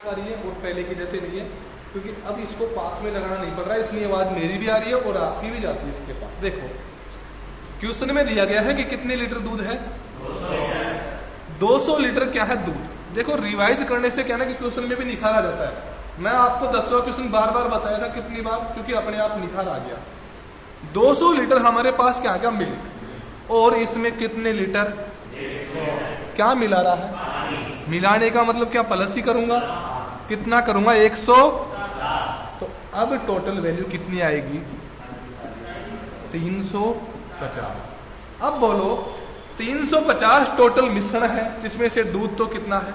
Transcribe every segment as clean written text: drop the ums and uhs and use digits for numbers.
आ रही है और पहले की जैसे नहीं है, क्योंकि अब इसको पास में लगाना नहीं पड़ रहा है, इतनी आवाज मेरी भी आ रही है और आपकी भी जाती है इसके पास। देखो क्वेश्चन में दिया गया है कि कितने लीटर दूध है, 200 लीटर क्या है दूध। देखो रिवाइज करने से क्या ना कि क्वेश्चन में भी निखार आ जाता है। मैं आपको 10वां क्वेश्चन बार बार बताया था, कितनी बार, क्योंकि अपने आप निखार आ गया। 200 लीटर हमारे पास क्या आ गया, मिल्क, और इसमें कितने लीटर क्या मिला रहा है, मिलाने का मतलब क्या प्लस ही करूंगा, कितना करूंगा 100, तो अब टोटल वैल्यू कितनी आएगी 350। अब बोलो 350 टोटल मिश्रण है, जिसमें से दूध तो कितना है,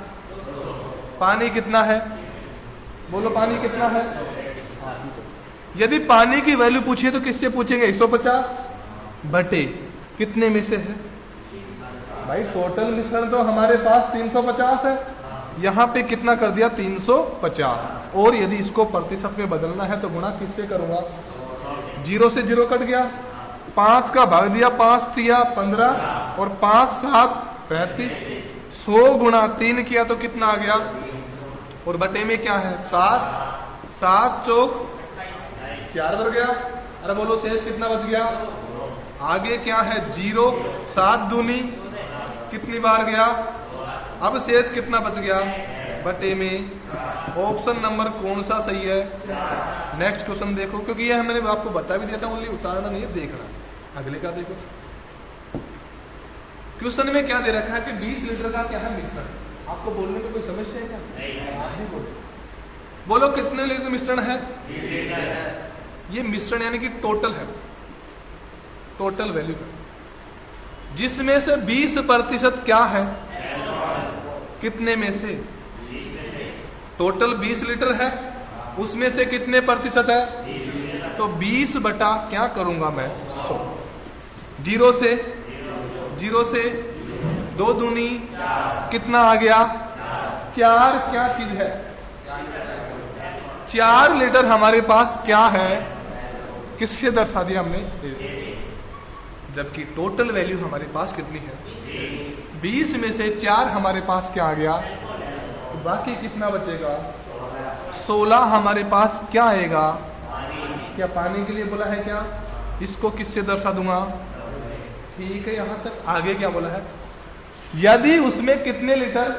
पानी कितना है, बोलो पानी कितना है। यदि पानी की वैल्यू पूछिए तो किससे पूछेंगे, 150 बटे कितने में से है, भाई टोटल मिश्रण तो हमारे पास 350 है, यहां पे कितना कर दिया 350, और यदि इसको प्रतिशत में बदलना है तो गुणा किससे करूंगा, 0 से 0 कट गया, 5 का भाग दिया, 5 दिया 15 और 5 7 35, 100 गुणा 3 किया तो कितना आ गया, और बटे में क्या है 7, 7 चौक 4 बच गया। अरे बोलो शेष कितना बच गया, आगे क्या है 0, 7 दूनी कितनी बार गया, अब शेष कितना बच गया बटे में। ऑप्शन नंबर कौन सा सही है। नेक्स्ट क्वेश्चन देखो, क्योंकि ये मैंने आपको बता भी दिया था, ओनली उतारना नहीं है, देखना। अगले का देखो, क्वेश्चन में क्या दे रखा है कि 20 लीटर का क्या है मिश्रण। आपको बोलने में कोई समस्या है क्या, आप भी बोलो, बोलो कितने लीटर मिश्रण है, ये मिश्रण यानी कि टोटल है, टोटल वैल्यू है, जिसमें से 20% क्या है, कितने में से, टोटल 20 लीटर है, उसमें से कितने प्रतिशत है, तो 20 बटा क्या करूंगा मैं 100, 0 से 2 दूनी कितना आ गया 4, क्या चीज है 4 लीटर हमारे पास क्या है, किससे दर्शा दिया हमने, जबकि टोटल वैल्यू हमारे पास कितनी है 20 में से 4 हमारे पास क्या आ गया, तो बाकी कितना बचेगा 16 हमारे पास क्या आएगा, क्या पानी के लिए बोला है क्या, इसको किससे दर्शा दूंगा, ठीक है। यहां तक आगे क्या बोला है, यदि उसमें कितने लीटर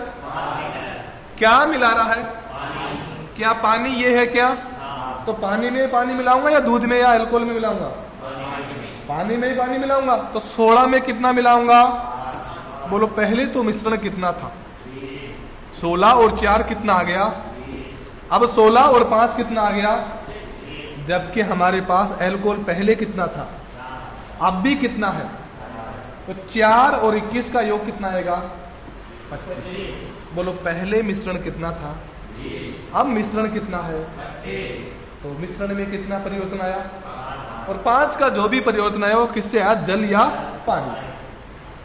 क्या मिला रहा है, क्या पानी ये है क्या, तो पानी में पानी मिलाऊंगा या दूध में या अल्कोहल में मिलाऊंगा, पानी में ही पानी मिलाऊंगा, तो 16 में कितना मिलाऊंगा, बोलो पहले तो मिश्रण कितना था 16 और 4 कितना आ गया, अब 16 और 5 कितना आ गया, जबकि हमारे पास अल्कोहल पहले कितना था, अब भी कितना है, तो 4 और 21 का योग कितना आएगा 25। बोलो पहले मिश्रण कितना था, अब मिश्रण कितना है, तो मिश्रण में कितना परिवर्तन आया, और 5 का जो भी परिवर्तन आया वो किससे आया, जल या पानी से।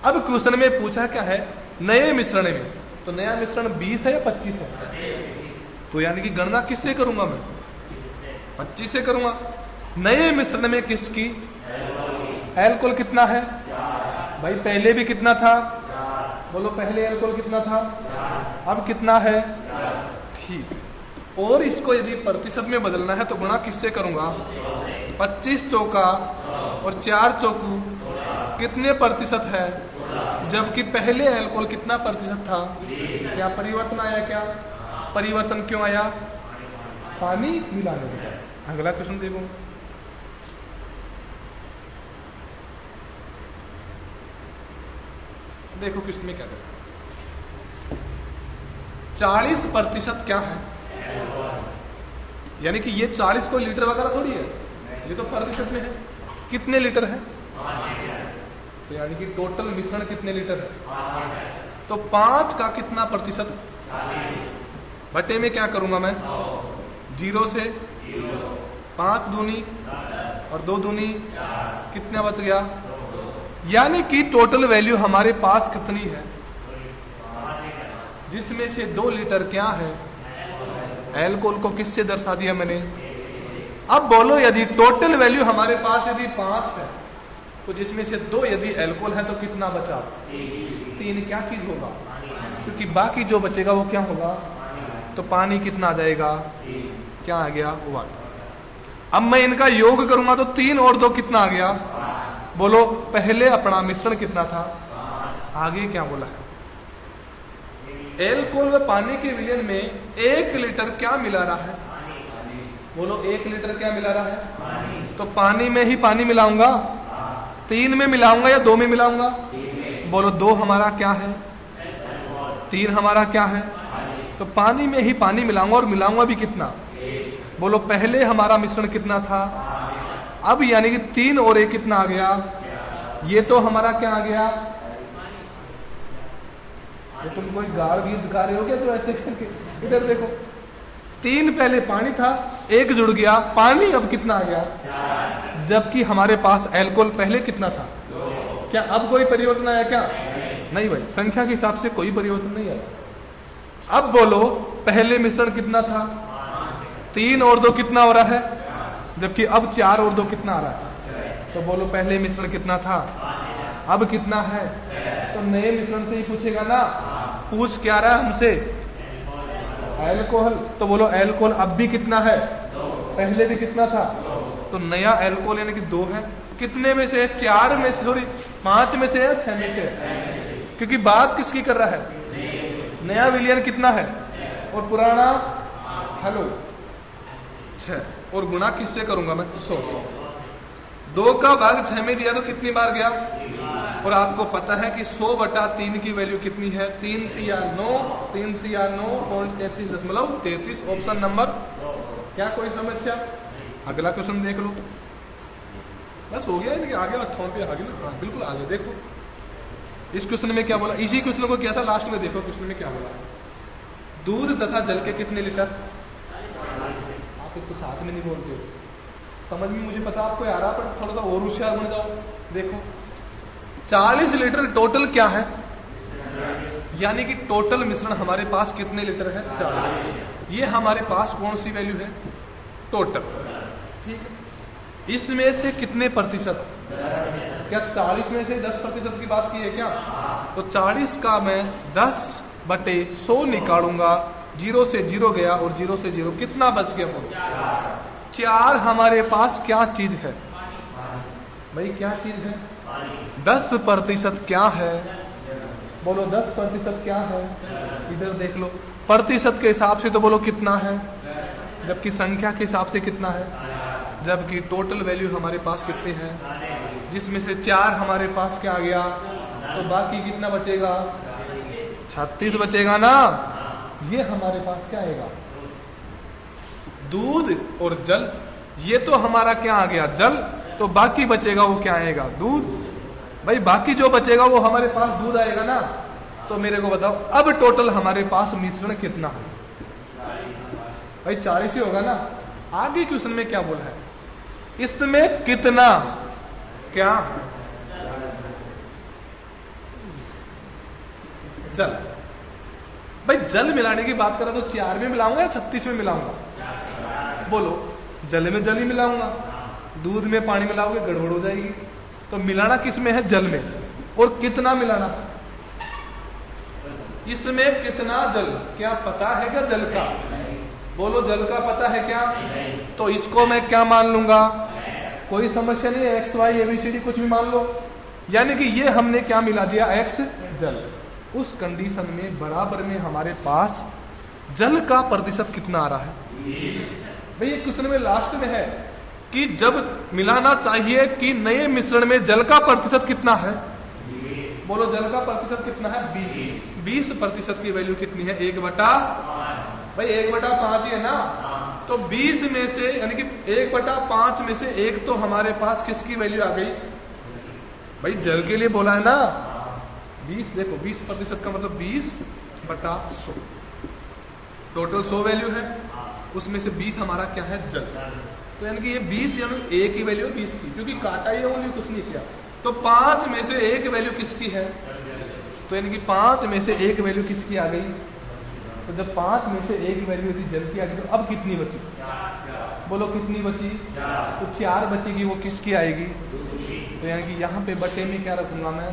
अब क्वेश्चन में पूछा क्या है नए मिश्रण में, तो नया मिश्रण 20 है या 25 है, तो यानी कि गणना किससे करूंगा मैं 25 से करूंगा। नए मिश्रण में किसकी, अल्कोहल कितना है, भाई पहले भी कितना था, बोलो पहले अल्कोहल कितना था, अब कितना है, ठीक। और इसको यदि प्रतिशत में बदलना है तो गुणा किससे करूंगा, 25 चौका और 4 चौकू कितने प्रतिशत है, जबकि पहले अल्कोहल कितना प्रतिशत था, क्या परिवर्तन आया, क्या परिवर्तन क्यों आया, पानी मिलाने में। अगला क्वेश्चन देखो, देखो किसमें क्या करता है, 40% क्या है, यानी कि ये 40 को लीटर वगैरह थोड़ी है, ये तो प्रतिशत में है, कितने लीटर है, तो यानी कि टोटल मिश्रण कितने लीटर है, तो 5 का कितना प्रतिशत, बटे में क्या करूंगा मैं 0 से 5 दूनी और 2 दूनी कितना बच गया, यानी कि टोटल वैल्यू हमारे पास कितनी है, जिसमें से 2 लीटर क्या है, अल्कोहल को किससे दर्शा दिया मैंने। अब बोलो यदि टोटल वैल्यू हमारे पास यदि 5 है, तो जिसमें से 2 यदि अल्कोहल है तो कितना बचा, 3, क्या चीज होगा, क्योंकि बाकी जो बचेगा वो क्या होगा, तो पानी कितना आ जाएगा? क्या आ गया? 1। अब मैं इनका योग करूंगा तो 3 और 2 कितना आ गया? बोलो पहले अपना मिश्रण कितना था? आगे क्या बोला है? एल्कोहल व पानी के विलयन में 1 लीटर क्या मिला रहा है? बोलो 1 लीटर क्या मिला रहा है? तो पानी में ही पानी मिलाऊंगा? 3 में मिलाऊंगा या 2 में मिलाऊंगा? बोलो 2 हमारा क्या है? 3 हमारा क्या है? तो पानी में ही पानी मिलाऊंगा, और मिलाऊंगा भी कितना? बोलो पहले हमारा मिश्रण कितना था? अब यानी कि 3 और 1 कितना आ गया? ये तो हमारा क्या आ गया? तो तुम कोई गाड़ गीत गा रहे हो क्या? तो ऐसे करके इधर देखो, 3 पहले पानी था, 1 जुड़ गया, पानी अब कितना आ गया? जबकि हमारे पास एल्कोहल पहले कितना था? क्या अब कोई परिवर्तन आया क्या? नहीं भाई, संख्या के हिसाब से कोई परिवर्तन नहीं आया। अब बोलो पहले मिश्रण कितना था? 3 और 2 कितना हो रहा है? जबकि अब 4 और 2 कितना आ रहा है? तो बोलो पहले मिश्रण कितना था, अब कितना है? तो नए मिश्रण से ही पूछेगा ना। पूछ क्या रहा है हमसे? एल्कोहल। तो बोलो एल्कोहल अब भी कितना है? पहले भी कितना था? तो नया एल्कोहल यानी कि 2 है। कितने में से? 4 में से, सॉरी 5 में से या 6 में से? क्योंकि बात किसकी कर रहा है? नया विलयन कितना है और पुराना? हेलो 6। और गुणा किससे करूंगा मैं? 100 से। 2 का भाग 6 में दिया तो कितनी बार गया? और आपको पता है कि 100/3 की वैल्यू कितनी है? 3 3 9, 3 3 9.33.33। Option number. क्या कोई समस्या? अगला क्वेश्चन देख लो। बस हो गया, इनके आगे 58 पे आगे ना। हाँ बिल्कुल आगे देखो। इस क्वेश्चन में क्या बोला? इसी क्वेश्चन को किया था लास्ट में। देखो क्वेश्चन में क्या बोला? दूध तथा जल के कितने लीटर? आप कुछ साथ में नहीं बोलते हो। समझ में मुझे पता आपको आ रहा, पर थोड़ा सा और होशियार बन जाओ। देखो 40 लीटर टोटल क्या है? यानी कि टोटल मिश्रण हमारे पास कितने लीटर है? 40। ये हमारे पास कौन सी वैल्यू है? टोटल। ठीक है। इसमें से कितने प्रतिशत? क्या 40 में से 10% की बात की है क्या? तो 40 का मैं 10/100 निकालूंगा। 0 से 0 गया और 0 से 0 कितना बच गया? 4 हमारे पास क्या चीज है भाई? क्या चीज है? 10% क्या है? बोलो 10% क्या है? इधर देख लो। प्रतिशत के हिसाब से तो बोलो कितना है, जबकि संख्या के हिसाब से कितना है? जबकि टोटल वैल्यू हमारे पास कितनी है? जिसमें से 4 हमारे पास क्या आ गया? तो बाकी कितना बचेगा? 36 बचेगा ना। ये हमारे पास क्या आएगा? दूध और जल। ये तो हमारा क्या आ गया? जल। तो बाकी बचेगा वो क्या आएगा? दूध। भाई बाकी जो बचेगा वो हमारे पास दूध आएगा ना। तो मेरे को बताओ अब टोटल हमारे पास मिश्रण कितना है? भाई 40 ही होगा ना। आगे क्वेश्चन में क्या बोला है? इसमें कितना क्या? जल। भाई जल मिलाने की बात करें तो 4 में मिलाऊंगा या 36 में मिलाऊंगा? बोलो जल में जल ही मिलाऊंगा। दूध में पानी मिलाओगे गड़बड़ हो जाएगी। तो मिलाना किस में है? जल में। और कितना मिलाना? इसमें कितना जल? क्या पता है क्या जल का? बोलो जल का पता है क्या? तो इसको मैं क्या मान लूंगा? कोई समस्या नहीं है, XY ABCD कुछ भी मान लो। यानी कि ये हमने क्या मिला दिया? X जल। उस कंडीशन में बराबर में हमारे पास जल का प्रतिशत कितना आ रहा है? भाई ये क्वेश्चन में लास्ट में है कि जब मिलाना चाहिए कि नए मिश्रण में जल का प्रतिशत कितना है? बोलो जल का प्रतिशत कितना है? 20% की वैल्यू कितनी है? 1/। भाई 1/5 ही है ना। तो 20 में से यानी कि 1/5 में से 1 तो हमारे पास किसकी वैल्यू आ गई? भाई जल के लिए बोला है ना। 20 देखो 20% का मतलब 20/100। टोटल 100 वैल्यू है, उसमें से 20 हमारा क्या है? जल। तो यानी कि ये 20 यानी 1 की वैल्यू 20 की, क्योंकि काटा ही है, कुछ नहीं किया। तो 5 में से 1 वैल्यू किसकी है? तो यानी कि 5 में से 1 वैल्यू किसकी आ गई? तो जब 5 में से 1 वैल्यू यदि जल की आ गई तो अब कितनी बची? बोलो कितनी बची? तो 4 बचेगी, वो किसकी आएगी? तो यानी कि यहां पे बटे में क्या रखूंगा मैं?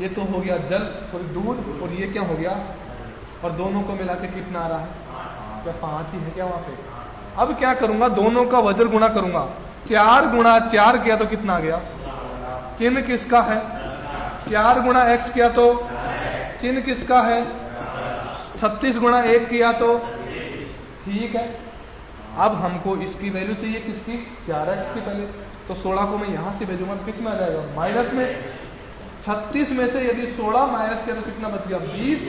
ये तो हो गया जल और दूध, और ये क्या हो गया? और दोनों को मिला के कितना आ रहा है? क्या 5 ही है क्या वहां पे? अब क्या करूंगा, दोनों का वजन गुणा करूंगा। 4 गुणा 4 किया तो कितना आ गया? चिन्ह किसका है? 4 गुणा x किया तो चिन्ह किसका है? 36 गुणा 1 किया तो, ठीक है। अब हमको इसकी वैल्यू चाहिए किसकी? 4x की पहले। तो 16 को मैं यहां से भेजूंगा तो कितना आ जाएगा? माइनस में। 36 में से यदि 16 माइनस किया तो कितना बच गया? 20।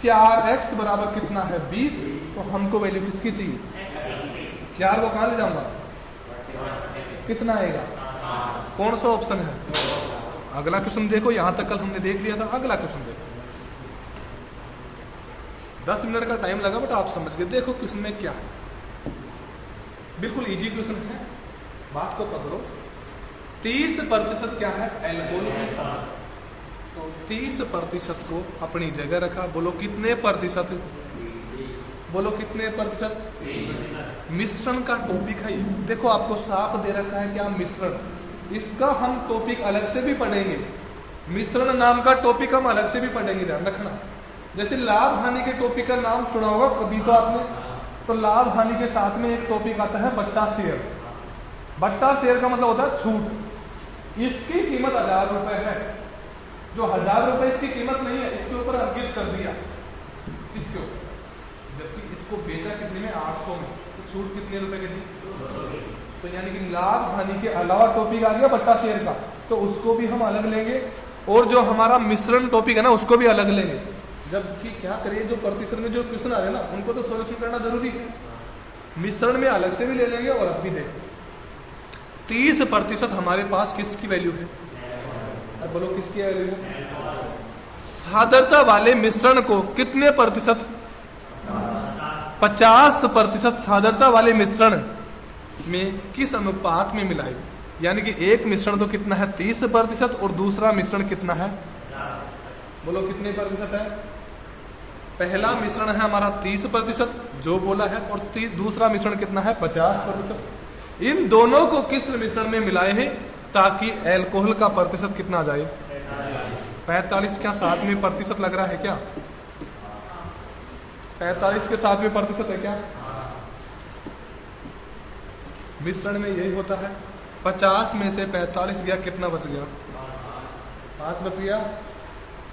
4x बराबर कितना है? 20। तो हमको वैल्यू किसकी चाहिए? 4 को कहां ले जाऊंगा? कितना आएगा? कौन सा ऑप्शन है? अगला क्वेश्चन देखो, यहां तक कल हमने देख लिया था। अगला क्वेश्चन देखो, 10 मिनट का टाइम लगा बट आप समझ गए। देखो क्वेश्चन में क्या है, बिल्कुल इजी क्वेश्चन है, बात को पकड़ो। 30% क्या है? एल्कोहल की सामग्री। तो 30% को अपनी जगह रखा। बोलो कितने प्रतिशत? बोलो कितने प्रतिशत? मिश्रण का टॉपिक है ये। देखो आपको साफ दे रखा है क्या? मिश्रण। इसका हम टॉपिक अलग से भी पढ़ेंगे। मिश्रण नाम का टॉपिक हम अलग से भी पढ़ेंगे, ध्यान रखना। जैसे लाभ हानि के टॉपिक का नाम सुना होगा कभी तो आपने, तो लाभ हानि के साथ में एक टॉपिक आता है बट्टा शेयर। बट्टा शेयर का मतलब होता है छूट। इसकी कीमत 1000 रुपए है, जो 1000 रुपए इसकी कीमत नहीं है, इसके ऊपर अंकित कर दिया, इसके ऊपर, जबकि इसको बेचा कितने में? 800 में। तो छूट कितने रुपए की थी? तो यानी कि लाभ हानि के अलावा टॉपिक आ गया बट्टा शेयर का, तो उसको भी हम अलग लेंगे। और जो हमारा मिश्रण टॉपिक है ना, उसको भी अलग लेंगे। जबकि क्या करिए, जो प्रतिशत में जो क्वेश्चन आ रहे हैं ना, उनको तो सॉल्यूशन करना जरूरी है। मिश्रण में अलग से भी ले लेंगे और अब भी देंगे। 30% हमारे पास किसकी वैल्यू है? अब बोलो किसकी वैल्यू है? सांद्रता वाले मिश्रण को कितने प्रतिशत? 50% सांद्रता वाले मिश्रण में किस अनुपात में मिलाए? यानी कि एक मिश्रण तो कितना है? 30% और दूसरा मिश्रण कितना है? बोलो कितने प्रतिशत है? पहला मिश्रण है हमारा 30% जो बोला है, और दूसरा मिश्रण कितना है? 50%। इन दोनों को किस मिश्रण में मिलाए हैं ताकि एल्कोहल का प्रतिशत कितना आ जाए? 45। क्या साथ में प्रतिशत लग रहा है क्या? 45 के साथ में प्रतिशत है क्या? मिश्रण में यही होता है। 50 में से 45 गया, कितना बच गया? 5 बच गया।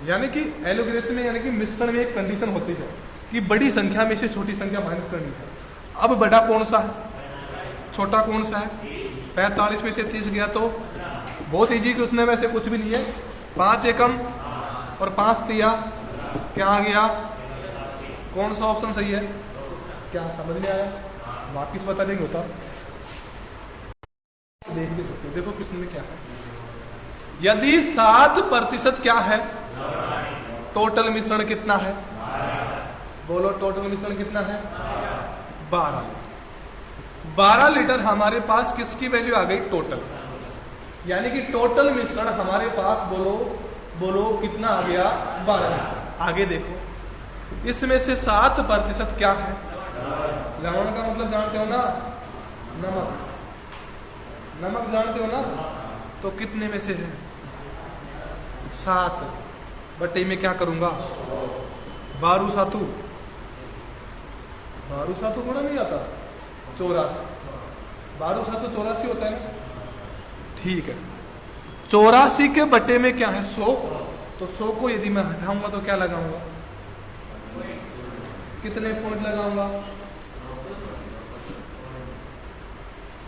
यानी कि एलोगेरेशन में, यानी कि मिश्रण में एक कंडीशन होती है कि बड़ी संख्या में से छोटी संख्या माइनस करनी है। अब बड़ा कौन सा है, छोटा कौन सा है? 45 में से 30 गया तो बहुत इजी क्वेश्चन है, वैसे कुछ भी नहीं है। 5 एकम और 5 तिया क्या आ गया? कौन सा ऑप्शन सही है? क्या समझ में आया? वापिस बता देंगे होता, देख भी सकते हो। देखो क्वेश्चन में क्या है, यदि 7% क्या है? टोटल मिश्रण कितना है? बोलो टोटल मिश्रण कितना है? 12 लीटर। 12 लीटर हमारे पास किसकी वैल्यू आ गई? टोटल। यानी कि टोटल मिश्रण हमारे पास बोलो कितना आ गया? 12 लीटर। आगे देखो, इसमें से 7% क्या है? लवण का मतलब जानते हो ना? नमक। नमक जानते हो ना? तो कितने में से है? 7 बटे में क्या करूंगा? 12 सातु गुणा नहीं आता, 84। 12 सातु 84 होता है ना? ठीक है। 84 के बटे में क्या है? 100। तो 100 को यदि मैं हटाऊंगा तो क्या लगाऊंगा? कितने पॉइंट लगाऊंगा?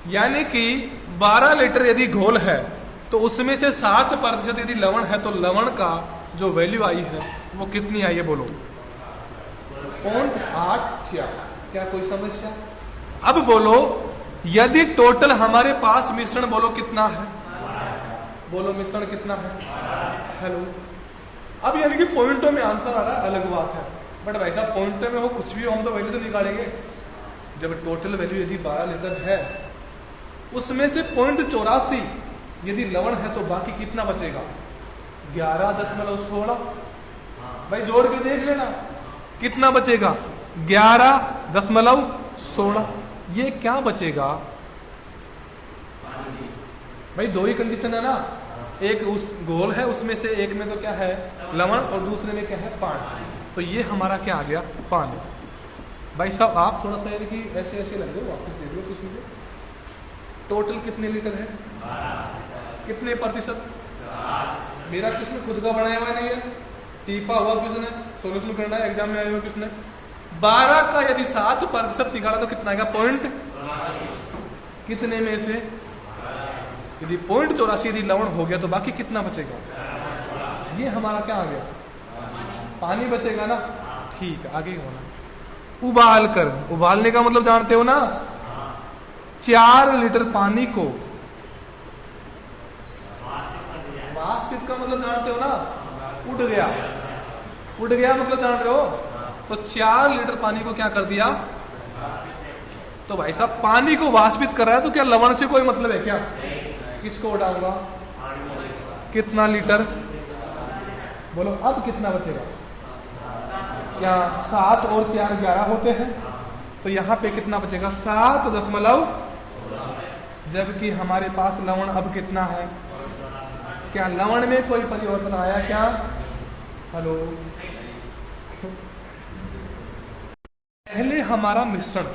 यानी कि 12 लीटर यदि घोल है तो उसमें से 7% यदि लवण है, तो लवण का जो वैल्यू आई है वो कितनी आई है? बोलो 0.84। क्या कोई समस्या? अब बोलो यदि टोटल हमारे पास मिश्रण बोलो कितना है? बोलो मिश्रण कितना है? हेलो। अब यानी कि पॉइंटों में आंसर आ रहा है, अलग बात है, बट वैसा पॉइंटों में हो कुछ भी हो, हम तो वैल्यू तो निकालेंगे। जब टोटल वैल्यू यदि 12 लीटर है, उसमें से 0.84 यदि लवण है तो बाकी कितना बचेगा? 11.16। भाई जोड़ के देख लेना कितना बचेगा? 11.16। ये क्या बचेगा भाई? दो ही कंडीशन है ना, एक उस गोल है, उसमें से एक में तो क्या है? लवण, और दूसरे में क्या है? पानी। तो ये हमारा क्या आ गया? पानी। भाई साहब आप थोड़ा सा कि ऐसे ऐसे लग रहे हो, वापस दे दो किसी को। टोटल कितने लीटर है? कितने प्रतिशत? मेरा किसने खुद का बनाया हुआ नहीं है, टीपा हुआ किसने, सोल्यूशन करना है, एग्जाम में आया हुआ किसने। 12 का यदि 7% निकाला तो कितना आएगा? पॉइंट कितने में से? यदि 0.84 यदि लवण हो गया तो बाकी कितना बचेगा? ये हमारा क्या आ गया? पानी बचेगा ना। ठीक है, आगे होना। उबाल कर, उबालने का मतलब जानते हो ना, 4 लीटर पानी को, वाष्पित का मतलब जानते हो ना, उड़ गया, उड़ गया मतलब जान रहे हो। तो 4 लीटर पानी को क्या कर दिया? तो भाई साहब पानी को वाष्पित कर रहा है तो क्या लवण से कोई मतलब है क्या? किसको उड़ाऊंगा? कितना लीटर? बोलो अब कितना बचेगा? क्या 7 और 4 11 होते हैं, तो यहां पे कितना बचेगा? 7., जबकि हमारे पास लवण अब कितना है? क्या लवण में कोई परिवर्तन आया क्या? हेलो, पहले हमारा मिश्रण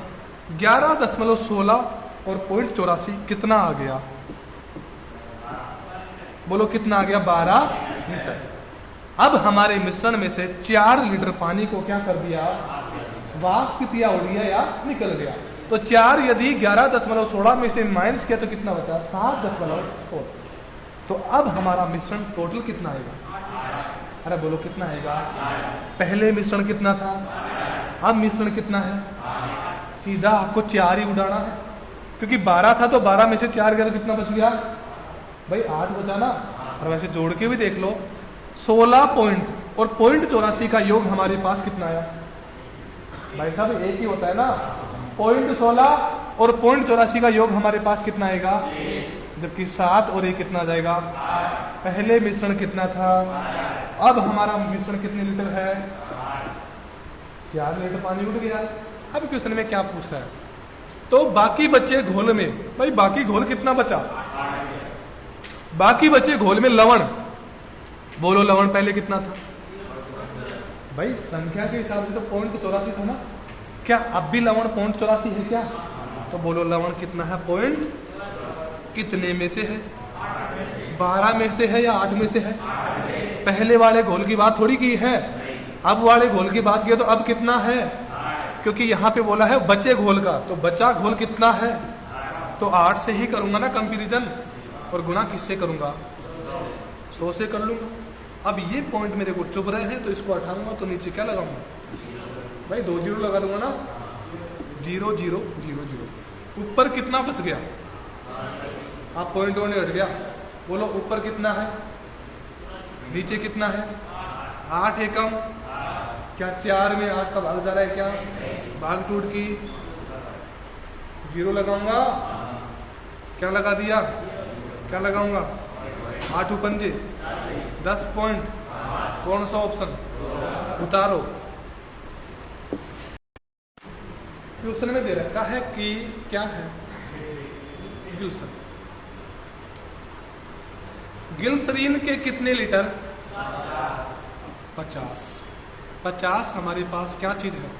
11.16 और 0.84 कितना आ गया? बोलो कितना आ गया? 12 लीटर। अब हमारे मिश्रण में से 4 लीटर पानी को क्या कर दिया? वाष्पित या उड़ गया या निकल गया। तो 4 यदि 11.16 में से माइनस किया तो कितना बचा? 7.16। तो अब हमारा मिश्रण टोटल कितना आएगा? अरे बोलो कितना आएगा? पहले मिश्रण कितना था, अब मिश्रण कितना है? सीधा आपको 4 ही उड़ाना है, क्योंकि 12 था तो 12 में से 4 गया तो कितना बच गया? भाई 8 बचा ना। और वैसे जोड़ के भी देख लो, 16 पॉइंट और 0.84 का योग हमारे पास कितना आया? भाई साहब एक ही होता है ना, 0.16 और 0.84 का योग हमारे पास कितना आएगा? जबकि 7 और 1 कितना आ जाएगा? पहले मिश्रण कितना था, अब हमारा मिश्रण कितने लीटर है? 4 लीटर पानी उड़ गया। अब क्वेश्चन में क्या पूछा है? तो बाकी बचे घोल में, भाई बाकी घोल कितना बचा? बाकी बचे घोल में लवण। बोलो लवण पहले कितना था? भाई संख्या के हिसाब से तो 0.84 था ना। क्या अब भी लवण 0.84 है क्या? तो बोलो लवण कितना है? पॉइंट कितने में से है? 12 में से है या 8 में से है? पहले वाले घोल की बात थोड़ी की है, अब वाले घोल की बात की है। तो अब कितना है? क्योंकि यहां पे बोला है बचे घोल का, तो बचा घोल कितना है? तो 8 से ही करूंगा ना कंपैरिजन, और गुणा किससे करूंगा? 100 से कर लूंगा। अब ये पॉइंट मेरे को चुभ रहे हैं तो इसको हटाऊंगा, तो नीचे क्या लगाऊंगा? भाई 2 जीरो लगा दूंगा ना, 0 0 0 0। ऊपर कितना बच गया? आप पॉइंट वन हट गया। बोलो ऊपर कितना है, नीचे कितना है? 8 एकम। क्या 4 में 8 का भाग जा रहा है क्या? भाग टूट की 0 लगाऊंगा। क्या लगा दिया? क्या लगाऊंगा? 8 पंजे 10 पॉइंट। कौन सा ऑप्शन? उतारो। क्वेश्चन में दे रखा है कि क्या है? ग्लिसरीन। ग्लिसरीन के कितने लीटर? 50। 50 हमारे पास क्या चीज है?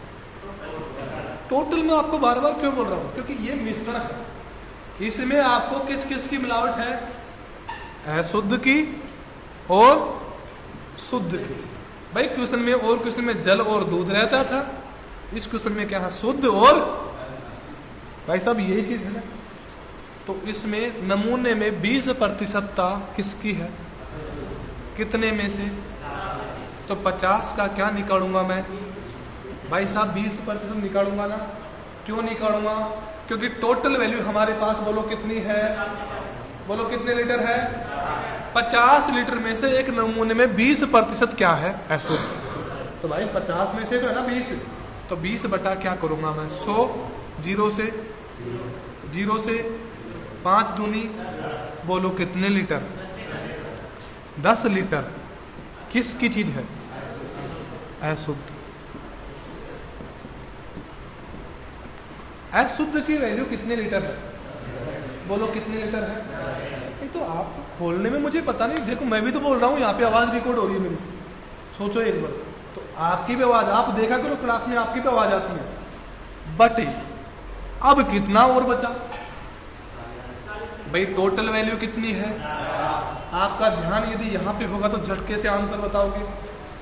टोटल में आपको बार बार क्यों बोल रहा हूं? क्योंकि ये मिश्रण है, इसमें आपको किस किस की मिलावट है? अशुद्ध की और शुद्ध की। भाई क्वेश्चन में और क्वेश्चन में जल और दूध रहता था, इस क्वेश्चन में क्या है? शुद्ध और, भाई साहब यही चीज है ना। तो इसमें नमूने में 20% किसकी है? कितने में से? तो 50 का क्या निकालूंगा मैं? भाई साहब 20% निकालूंगा ना। क्यों निकालूंगा? क्योंकि टोटल वैल्यू हमारे पास बोलो कितनी है? बोलो कितने लीटर है? 50 लीटर में से एक नमूने में 20% क्या है? अशुद्ध। तो भाई 50 में से तो है ना 20, तो 20 बटा क्या करूंगा मैं? 100। 0 से 5 दूनी, बोलो कितने लीटर? 10 लीटर। किसकी चीज है? अशुद्ध। अशुद्ध की वैल्यू कितने लीटर है? बोलो कितने लीटर है? नहीं तो आप बोलने में मुझे पता नहीं, देखो मैं भी तो बोल रहा हूं, यहां पे आवाज रिकॉर्ड हो रही है मेरी। सोचो एक बार, तो आपकी भी आवाज, आप देखा करो क्लास में आपकी भी आवाज आती है, बटे अब कितना और बचा? भाई टोटल वैल्यू कितनी है? आपका ध्यान यदि यहां पे होगा तो झटके से आंसर बताओगे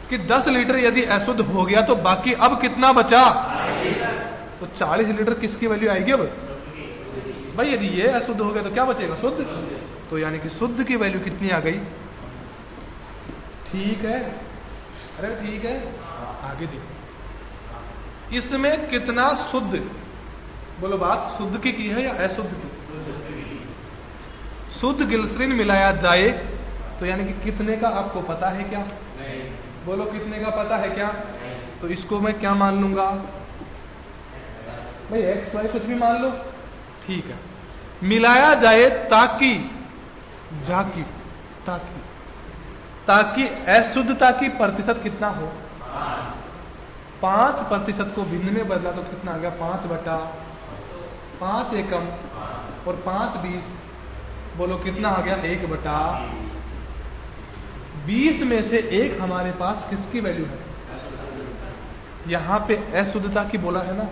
कि 10 लीटर यदि अशुद्ध हो गया तो बाकी अब कितना बचा? तो 40 लीटर किसकी वैल्यू आएगी अब? भाई यदि ये अशुद्ध हो गया तो क्या बचेगा? शुद्ध। तो यानी कि शुद्ध की वैल्यू कितनी आ गई? ठीक है, अरे ठीक है, आगे देखो इसमें कितना शुद्ध, बोलो बात शुद्ध की है या अशुद्ध की? शुद्ध ग्लिसरीन मिलाया जाए तो यानी कि कितने का आपको पता है क्या? नहीं। बोलो कितने का पता है क्या? नहीं। तो इसको मैं क्या मान लूंगा भाई? एक्स वाई कुछ भी मान लो, ठीक है। मिलाया जाए ताकि जाकी ताकि ताकि अशुद्धता की प्रतिशत कितना हो? 5% को भिन्न में बदला तो कितना आ गया? 5/5 एकम और 5/20, बोलो कितना आ गया? 1/20 में से एक हमारे पास किसकी वैल्यू है? यहां पे अशुद्धता की बोला है ना,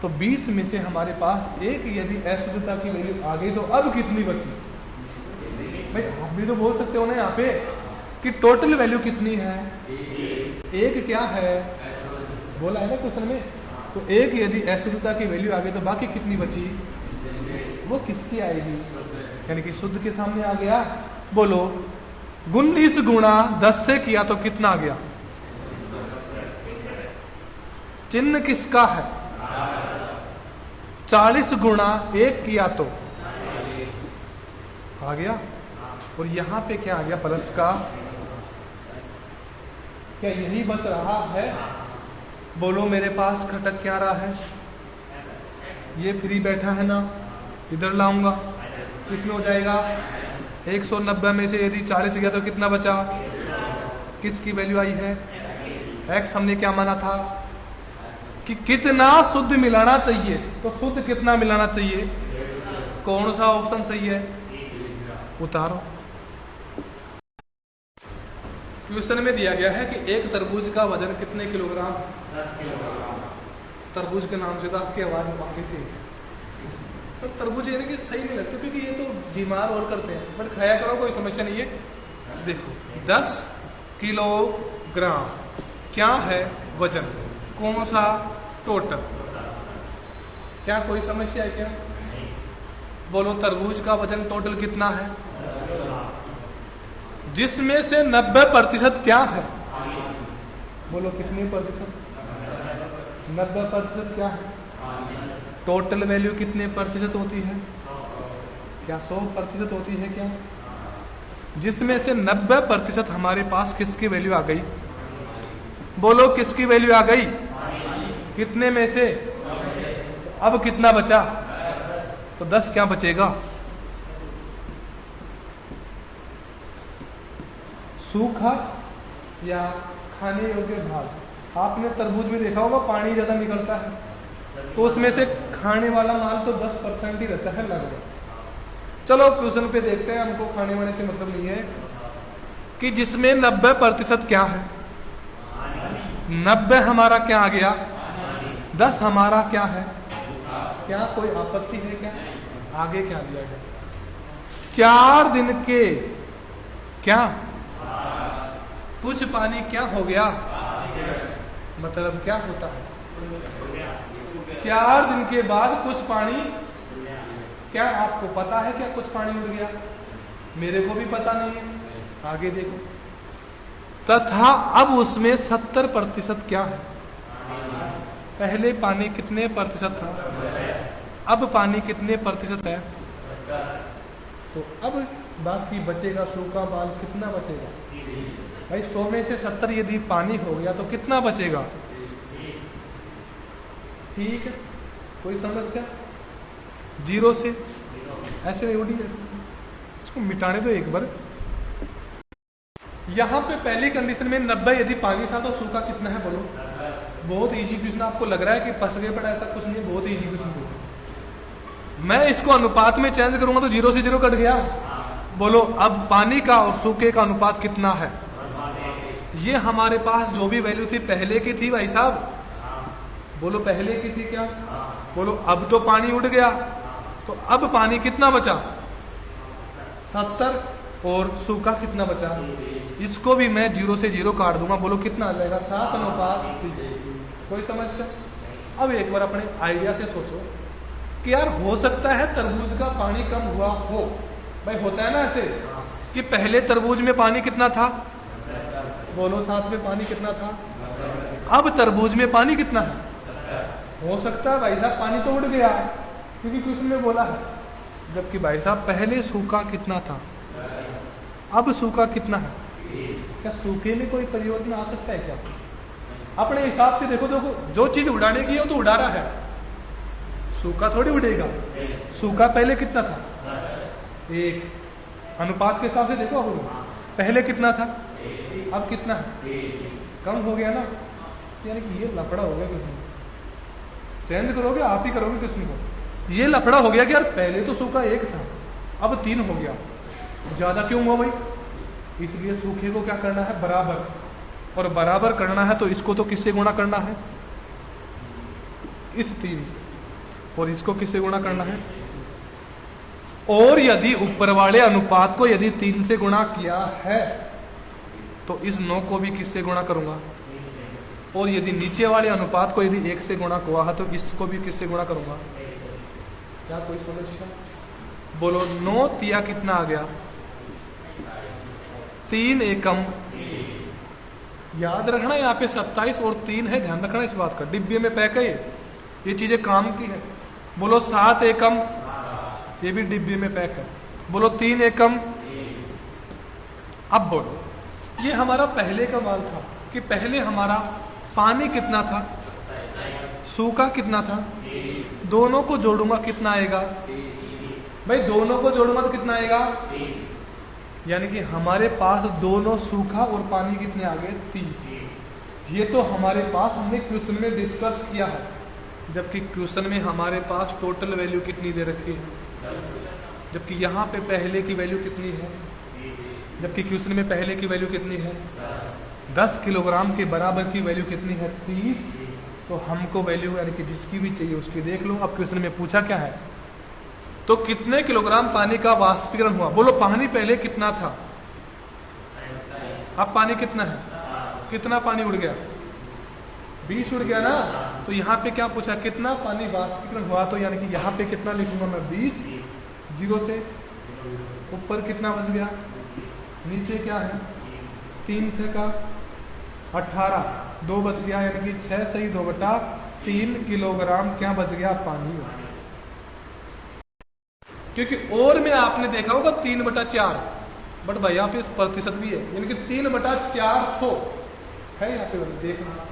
तो 20 में से हमारे पास एक यदि अशुद्धता की वैल्यू आ गई तो अब कितनी बची? भाई आप भी तो बोल सकते हो ना यहाँ पे कि टोटल वैल्यू कितनी है? एक क्या है? बोला है ना क्वेश्चन में। तो एक यदि अशुद्धता की वैल्यू आ गई तो बाकी कितनी बची? वो किसकी आएगी? यानी कि शुद्ध के सामने आ गया। बोलो 19 गुणा 10 से किया तो कितना आ गया? चिन्ह किसका है? 40 गुणा 1 किया तो आ गया। और यहां पे क्या आ गया? प्लस का। क्या यही बच रहा है? बोलो मेरे पास घटक क्या रहा है? ये फ्री बैठा है ना, इधर लाऊंगा, किसमें हो जाएगा? 190 में से यदि 40 गया तो कितना बचा? किसकी वैल्यू आई है? एक्स। हमने क्या माना था कि कितना शुद्ध मिलाना चाहिए, तो शुद्ध कितना मिलाना चाहिए? कौन सा ऑप्शन सही है? उतारो। क्वेश्चन में दिया गया है कि एक तरबूज का वजन कितने किलोग्राम? 10 किलोग्राम। तरबूज के नाम से तो आपकी आवाज आगे थी, पर तरबूज यानी कि सही नहीं लगता क्योंकि ये तो बीमार और करते हैं, बट खाया करो, कोई समस्या नहीं है। देखो 10 किलोग्राम क्या है वजन? कौन सा? टोटल। क्या कोई समस्या है क्या? बोलो तरबूज का वजन टोटल कितना है? जिसमें से 90% क्या है? बोलो कितने प्रतिशत? 90% क्या है? टोटल वैल्यू कितने प्रतिशत होती है? क्या 100% होती है क्या? जिसमें से 90% हमारे पास किसकी वैल्यू आ गई? बोलो किसकी वैल्यू आ गई? कितने में से? अब कितना बचा? तो 10 क्या बचेगा? सूखा या खाने योग्य भाग। आपने तरबूज में देखा होगा पानी ज्यादा निकलता है, तो उसमें से खाने वाला माल तो 10% ही रहता है लगभग। चलो क्वेश्चन पे देखते हैं, हमको खाने वाले से मतलब नहीं है। कि जिसमें 90% क्या है? 90 हमारा क्या आ गया? 10 हमारा क्या है? क्या कोई आपत्ति है क्या? आगे क्या दिया गया? 4 दिन के क्या कुछ पानी क्या हो गया? मतलब क्या होता है? 4 दिन के बाद कुछ पानी, क्या आपको पता है क्या कुछ पानी उड़ गया? मेरे को भी पता नहीं है। आगे देखो, तथा अब उसमें 70% क्या है? पहले पानी कितने प्रतिशत था? अब पानी कितने प्रतिशत है? तो अब बाकी बचेगा सूखा माल, कितना बचेगा? भाई 100 में से 70 यदि पानी हो गया तो कितना बचेगा? ठीक है, कोई समस्या? 0 से ऐसे उड़ी, इसको मिटाने दो एक बार। यहां पे पहली कंडीशन में 90 यदि पानी था तो सूखा कितना है? बोलो। बहुत इजी क्वेश्चन। आपको लग रहा है कि फंस गए, पर ऐसा कुछ नहीं, बहुत इजी क्वेश्चन। मैं इसको अनुपात में चेंज करूंगा तो 0 से 0 कट गया। बोलो अब पानी का और सूखे का अनुपात कितना है? ये हमारे पास जो भी वैल्यू थी पहले की थी भाई साहब, बोलो पहले की थी क्या? बोलो अब तो पानी उड़ गया, तो अब पानी कितना बचा? 70। और सूखा कितना बचा? इसको भी मैं 0 से 0 काट दूंगा। बोलो कितना आ जाएगा? 7:3। कोई समस्या? अब एक बार अपने आइडिया से सोचो कि यार हो सकता है तरबूज का पानी कम हुआ हो। भाई होता है ना ऐसे कि पहले तरबूज में पानी कितना था? बोलो साथ में पानी कितना था? अब तरबूज में पानी कितना है? हो सकता है भाई साहब पानी तो उड़ गया, क्योंकि क्वेश्चन में बोला है। जबकि भाई साहब पहले सूखा कितना था, अब सूखा कितना है? क्या सूखे में कोई परिवर्तन आ सकता है क्या? अपने हिसाब से देखो, जो चीज उड़ाने की है वो तो उड़ा रहा है, सूखा थोड़ी उड़ेगा। सूखा पहले कितना था? 1। अनुपात के हिसाब से देखो, पहले कितना था, अब कितना है? कम हो गया ना। यानी कि ये लफड़ा हो गया किसी चेंज करोगे, आप ही करोगे किसी को। ये लफड़ा हो गया कि यार पहले तो सूखा 1 था, अब 3 हो गया। ज्यादा क्यों हुआ भाई? इसलिए सूखे को क्या करना है? बराबर। और बराबर करना है तो इसको तो किससे गुणा करना है? इस 3 से। और इसको किससे गुणा करना है? और यदि ऊपर वाले अनुपात को यदि 3 से गुणा किया है तो इस 9 को भी किससे गुणा करूंगा? और यदि नीचे वाले अनुपात को यदि 1 से गुणा हुआ है तो इसको भी किससे गुणा करूंगा? क्या कोई समस्या? बोलो 9 तिया कितना आ गया? 3 एकम। याद रखना यहां पे 27 और 3 है, ध्यान रखना इस बात का। डिब्बे में पैक है ये चीजें काम की है। बोलो 7 एकम, ये भी डिब्बे में पैक है। बोलो 3 एकम। अब बोलो, ये हमारा पहले का माल था कि पहले हमारा पानी कितना था, सूखा कितना था। दोनों को जोड़ूंगा कितना आएगा? भाई दोनों को जोड़ूंगा तो कितना आएगा? यानी कि हमारे पास दोनों सूखा और पानी कितने आ गए? 30। ये तो हमारे पास हमने क्वेश्चन में डिस्कस किया है, जबकि क्वेश्चन में हमारे पास टोटल वैल्यू कितनी दे रखी है, जबकि यहां पे पहले की वैल्यू कितनी है, जबकि क्वेश्चन में पहले की वैल्यू कितनी है? 10 किलोग्राम के बराबर की वैल्यू कितनी है? 30। तो हमको वैल्यू यानी कि जिसकी भी चाहिए उसकी देख लो। अब क्वेश्चन में पूछा क्या है, तो कितने किलोग्राम पानी का वाष्पीकरण हुआ? बोलो पानी पहले कितना था, अब पानी कितना है? कितना पानी उड़ गया? 20 उड़ गया ना। तो यहां पे क्या पूछा? कितना पानी वाष्पीकरण हुआ? तो यानी कि यहां पे कितना लिखूंगा मैं? 20। 0 से ऊपर कितना बच गया? नीचे क्या है? 3 6 का 18, 2 बच गया, यानी कि 6 सही 2/3 किलोग्राम क्या बच गया? पानी। क्योंकि और में आपने देखा होगा 3/4, बट भाई यहां पे प्रतिशत भी है, यानी कि 3/400 है यहाँ पे। देखना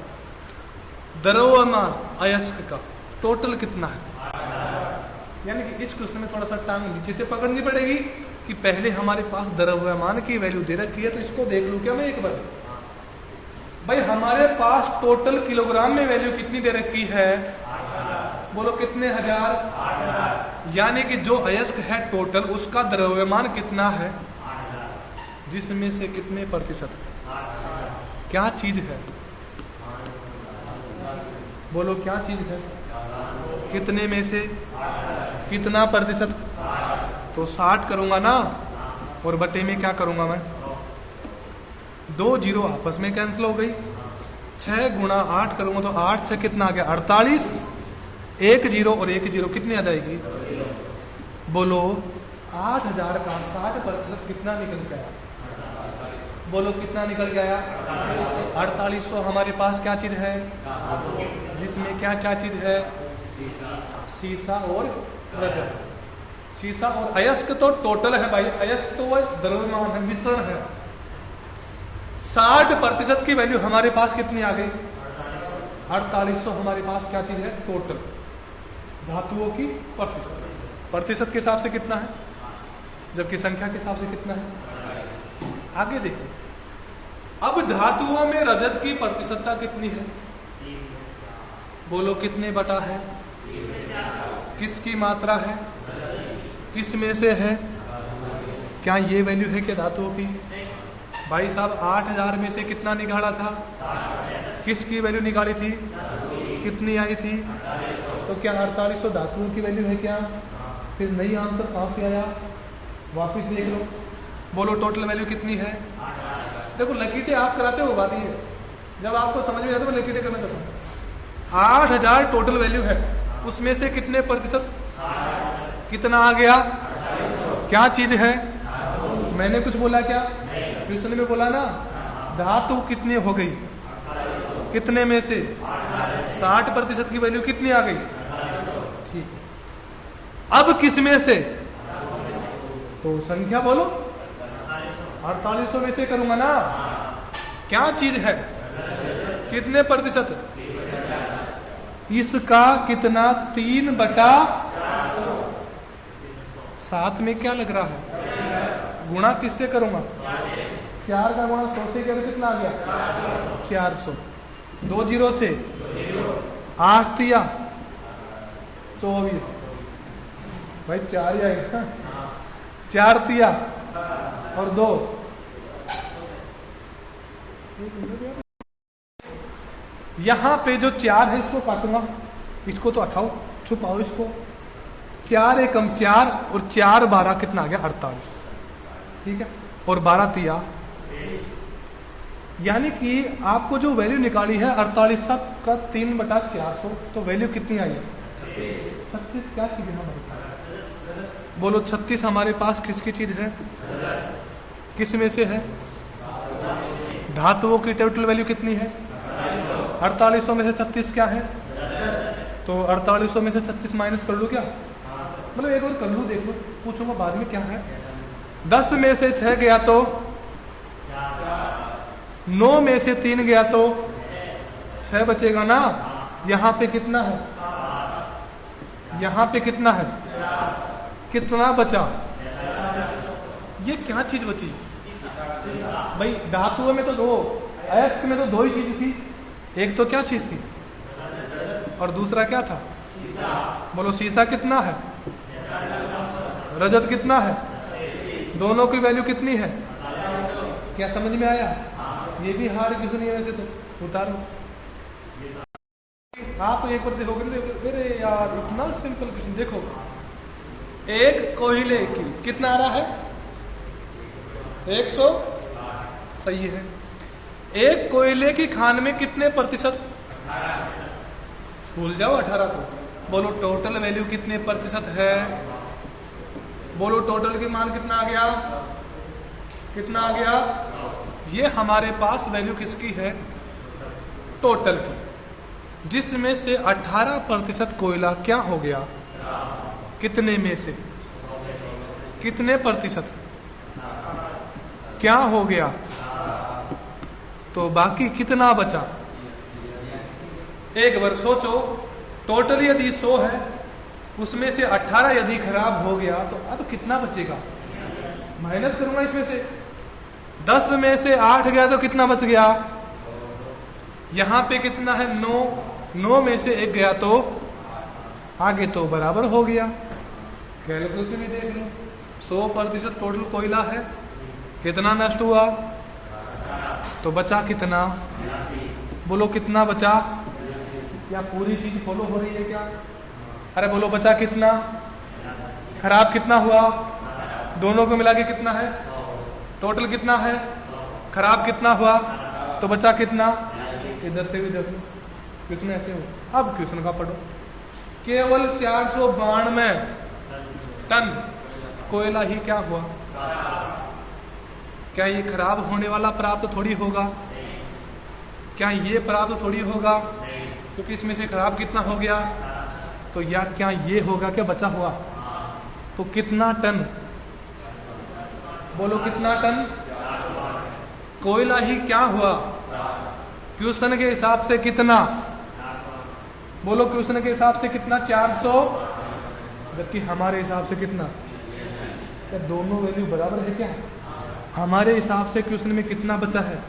द्रव्यमान अयस्क का टोटल कितना है, यानी कि इस क्वेश्चन में थोड़ा सा टांग नीचे से पकड़नी पड़ेगी कि पहले हमारे पास द्रव्यमान की वैल्यू दे रखी है, तो इसको देख लूं क्या मैं एक बार? भाई हमारे पास टोटल किलोग्राम में वैल्यू कितनी दे रखी है? बोलो कितने हजार? यानी कि जो अयस्क है टोटल, उसका द्रव्यमान कितना है, जिसमें से कितने प्रतिशत? क्या चीज है? बोलो क्या चीज है? कितने में से कितना प्रतिशत? तो 60 करूंगा ना, और बटे में क्या करूंगा मैं? 2 जीरो आपस में कैंसिल हो गई। 6 गुणा 8 करूंगा तो 8 से कितना आ गया? 48। 1 जीरो और 1 जीरो कितनी आ जाएगी? बोलो 8000 का 60% कितना निकल गया? बोलो कितना निकल गया? 4800। हमारे पास क्या चीज है, जिसमें क्या क्या चीज है? सीसा और रजत। सीसा और अयस्क तो टोटल है भाई, अयस्क तो वह द्रव्यमान है, मिश्रण है। 60% की वैल्यू हमारे पास कितनी आ गई? 4800 हमारे पास क्या चीज है? टोटल धातुओं की प्रतिशत। प्रतिशत के हिसाब से कितना है, जबकि संख्या के हिसाब से कितना है? आगे देखो, अब धातुओं में रजत की प्रतिशतता कितनी है? बोलो कितने बटा है? किसकी मात्रा है? किस में से है? क्या ये वैल्यू है क्या धातुओं की? भाई साहब 8000 में से कितना निकाला था? किसकी वैल्यू निकाली थी? कितनी आई थी? तो क्या 4800 धातुओं की वैल्यू है क्या? फिर नई आंसर कहां से आया? वापिस देख लो, बोलो टोटल वैल्यू कितनी है? देखो लकीटे आप कराते हो, बात ही है, जब आपको समझ में आता है लकीटे करना चाहता हूं। 8000 टोटल वैल्यू है, उसमें से कितने प्रतिशत कितना आ गया? क्या चीज है? मैंने कुछ बोला क्या? क्वेश्चन में बोला ना, धातु कितनी हो गई? कितने में से? 60% की वैल्यू कितनी आ गई? ठीक। अब किस में से? तो संख्या बोलो। 4800 में से करूंगा ना। क्या चीज है? कितने प्रतिशत? इसका कितना? 3/7 में क्या लग रहा है? गुणा किससे करूंगा? 4 का गुणा 100 से करो, कितना आ गया? 400। 2 जीरो से 8 तिया 24, भाई 4 ही आएगा। 4 तिया और 2, यहां पे जो 4 है इसको काटूंगा, इसको तो हटाओ, छुपाओ इसको। 4 एकम 4 और 4 12 कितना आ गया? 48। ठीक है, और 12 तिया, यानी कि आपको जो वैल्यू निकाली है 48 का 3/400, तो वैल्यू कितनी आई है? 36। क्या चीज है हमारे पास? बोलो 36 हमारे पास किसकी चीज है? किस में से है? धातुओं की टोटल वैल्यू कितनी है? 4800 में से 36 क्या है? तो 4800 में से 36 माइनस कर लो क्या? मतलब एक और कर लू, देख लो, पूछूंगा बाद में क्या है। 10 में से 6 गया तो 9 में से 3 गया तो 6 बचेगा ना। यहां पे कितना है? यहां पे कितना है? कितना बचा? ये क्या चीज बची भाई? धातुओं में तो 2, अयस्क में तो 2 ही चीज थी। एक तो क्या चीज थी और दूसरा क्या था? बोलो सीसा कितना है? रजत कितना है? दोनों की वैल्यू कितनी है? क्या समझ में आया? ये भी हार्ड क्वेश्चन है वैसे तो, उतारो। आप एक बार देखोगे, अरे यार इतना सिंपल क्वेश्चन। देखो, एक कोयले की कितना आ रहा है? 100। सही है। एक कोयले की खान में कितने प्रतिशत? भूल जाओ 18 को। बोलो टोटल वैल्यू कितने प्रतिशत है? बोलो टोटल की मान कितना आ गया? कितना आ गया? ये हमारे पास वैल्यू किसकी है? टोटल की, जिसमें से 18% कोयला क्या हो गया? कितने में से? कितने प्रतिशत क्या हो गया? तो बाकी कितना बचा? एक बार सोचो, टोटल यदि 100 है, उसमें से 18 यदि खराब हो गया तो अब कितना बचेगा? माइनस करूंगा इसमें से। 10 में से 8 गया तो कितना बच गया? यहां पे कितना है? 9। 9 में से 1 गया तो आगे तो बराबर हो गया। कैलकुलेशन में देख लो, 100% टोटल कोयला है, कितना नष्ट हुआ? तो बचा कितना? बोलो कितना बचा? क्या पूरी चीज फॉलो हो रही है क्या? अरे बोलो बचा कितना? खराब कितना हुआ? दोनों को मिला के कितना है? टोटल कितना है? खराब कितना हुआ? तो बचा कितना? इधर से भी देख लो, क्वेश्चन ऐसे हो। अब क्वेश्चन का पढ़ो। केवल 492 टन कोयला ही क्या हुआ? क्या ये खराब होने वाला प्राप्त थोड़ी होगा? क्या ये प्राप्त थोड़ी होगा? क्योंकि इसमें से खराब कितना हो गया? तो यार क्या ये होगा क्या बचा हुआ? तो कितना टन? बोलो कितना टन कोयला ही क्या हुआ? क्वेश्चन के हिसाब से कितना? बोलो क्वेश्चन के हिसाब से कितना? 400, जबकि हमारे हिसाब से कितना? क्या दोनों वैल्यू बराबर है क्या? हमारे हिसाब से क्वेश्चन में कितना बचा है,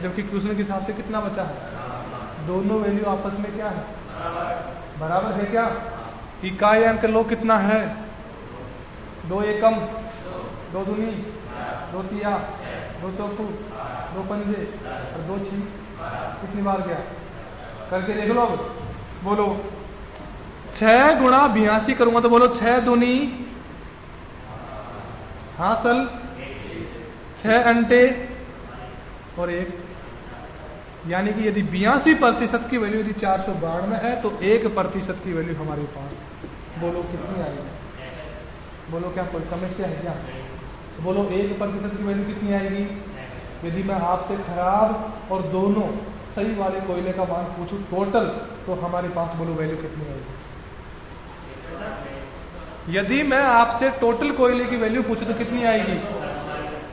जबकि क्वेश्चन के हिसाब से कितना बचा है? दोनों वैल्यू आपस में क्या है? बराबर है क्या? इकाई अंक लो कितना है? 2 एकम, 2 दूनी, 2 तिया, 2 चौथू, 2 पंजे और 2 छीं। कितनी बार गया? करके देख लो। अब बोलो 6 गुणा 82 करूंगा तो बोलो 6 दूनी हासिल, 6 अंटे और 1, यानी कि यदि 82% की वैल्यू यदि 492 है तो 1% की वैल्यू हमारे पास, बोलो कितनी आएगी? बोलो क्या कोई समस्या है क्या? बोलो 1% की वैल्यू कितनी आएगी? यदि मैं आपसे खराब और दोनों सही वाले कोयले का मान पूछूं टोटल, तो हमारे पास बोलो वैल्यू कितनी आएगी? यदि मैं आपसे टोटल कोयले की वैल्यू पूछूं तो कितनी आएगी?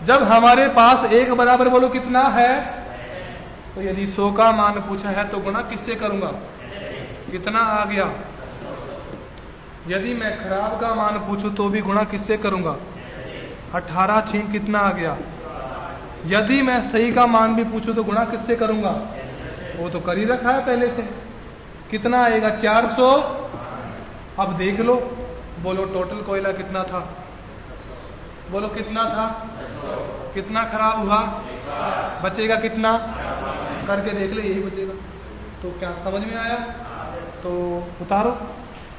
जब हमारे पास 1 बराबर बोलो कितना है, तो यदि 100 का मान पूछा है तो गुणा किससे करूंगा? कितना आ गया? यदि मैं खराब का मान पूछूं तो भी गुणा किससे करूंगा? 18 6 कितना आ गया? यदि मैं सही का मान भी पूछूं तो गुणा किससे करूंगा? वो तो कर ही रखा है पहले से। कितना आएगा? 400। अब देख लो, बोलो टोटल कोयला कितना था? बोलो कितना था? कितना खराब हुआ? बचेगा कितना? करके देख ले, यही बचेगा। तो क्या समझ में आया? तो उतारो।